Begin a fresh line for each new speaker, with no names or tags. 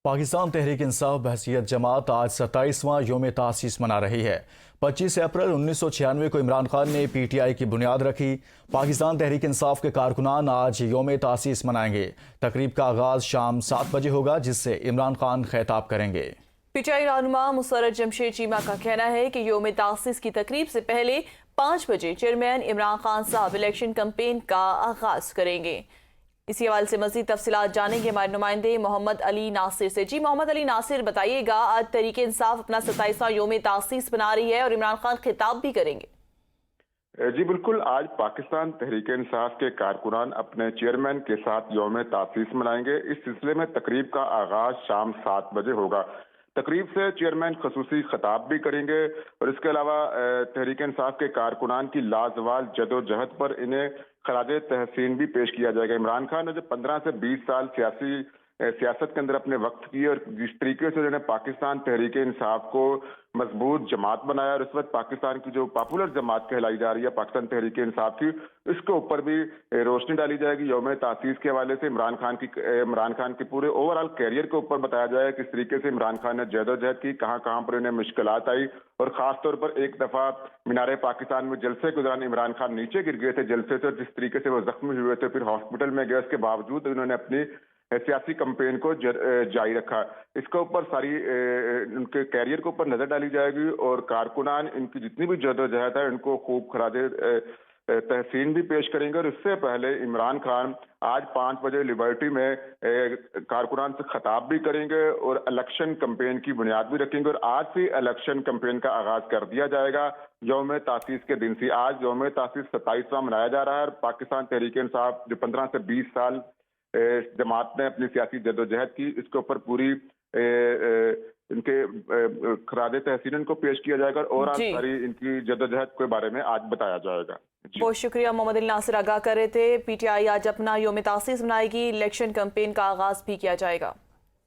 پاکستان تحریک انصاف بحیثیت جماعت آج 27واں یوم تاسیس منا رہی ہے۔ 25 اپریل 1996 کو عمران خان نے پی ٹی آئی کی بنیاد رکھی۔ پاکستان تحریک انصاف کے کارکنان آج یوم تاسیس منائیں گے۔ تقریب کا آغاز شام 7 بجے ہوگا، جس سے عمران خان خطاب کریں گے۔
پی ٹی آئی رہنما مسرت جمشید چیمہ کا کہنا ہے کہ یوم تاسیس کی تقریب سے پہلے 5 بجے چیئرمین عمران خان صاحب الیکشن کمپین کا آغاز کریں گے۔ اسی حوالے سے مزید تفصیلات جانیں گے ہمارے نمائندے محمد علی ناصر سے۔ جی محمد علی ناصر، بتائیے گا آج تحریک انصاف اپنا 27واں یوم تاسیس بنا رہی ہے اور عمران خان خطاب بھی کریں گے۔
جی بالکل، آج پاکستان تحریک انصاف کے کارکنان اپنے چیئرمین کے ساتھ یوم تاسیس منائیں گے۔ اس سلسلے میں تقریب کا آغاز شام 7 بجے ہوگا۔ تقریب سے چیئرمین خصوصی خطاب بھی کریں گے اور اس کے علاوہ تحریک انصاف کے کارکنان کی لازوال جد و جہد پر انہیں خراج تحسین بھی پیش کیا جائے گا۔ عمران خان نے جو 15 سے 20 سال سیاست کے اندر اپنے وقت کی اور جس طریقے سے انہوں نے پاکستان تحریک انصاف کو مضبوط جماعت بنایا اور اس وقت پاکستان کی جو پاپولر جماعت کہلائی جا رہی ہے پاکستان تحریک انصاف کی، اس کے اوپر بھی روشنی ڈالی جائے گی۔ یوم تاسیس کے حوالے سے عمران خان کے پورے اوور آل کیریئر کے اوپر بتایا جائے کس طریقے سے عمران خان نے جد و جہد کی، کہاں کہاں پر انہیں مشکلات آئی، اور خاص طور پر ایک دفعہ مینار پاکستان میں جلسے کے دوران عمران خان نیچے گر گئے تھے جلسے سے، اور جس طریقے سے وہ زخمی ہوئے تھے، پھر ہاسپٹل میں گئے، اس کے باوجود انہوں نے اپنی سیاسی کمپین کو جاری رکھا۔ اس کے اوپر ساری ان کے کیریئر کے اوپر نظر ڈالی جائے گی اور کارکنان ان کی جتنی بھی جد و جہد ہے ان کو خوب خراج تحسین بھی پیش کریں گے۔ اور اس سے پہلے عمران خان آج 5 بجے لیبرٹی میں کارکنان سے خطاب بھی کریں گے اور الیکشن کمپین کی بنیاد بھی رکھیں گے، اور آج سے الیکشن کمپین کا آغاز کر دیا جائے گا یوم تاسیس کے دن سے۔ آج یوم تاسیس 27واں منایا جا رہا ہے اور پاکستان تحریک انصاف جو 15 سے 20 سال جماعت نے اپنی سیاسی جد و جہد کی، اس کے اوپر پوری ان کے خراج تحسین ان کو پیش کیا جائے گا اور ساری ان کی جد و جہد کے بارے میں آج بتایا جائے گا۔
بہت شکریہ محمد علی ناصر، آگاہ کر رہے تھے۔ پی ٹی آئی آج اپنا یوم تاسیس منائے گی، الیکشن کمپین کا آغاز بھی کیا جائے گا۔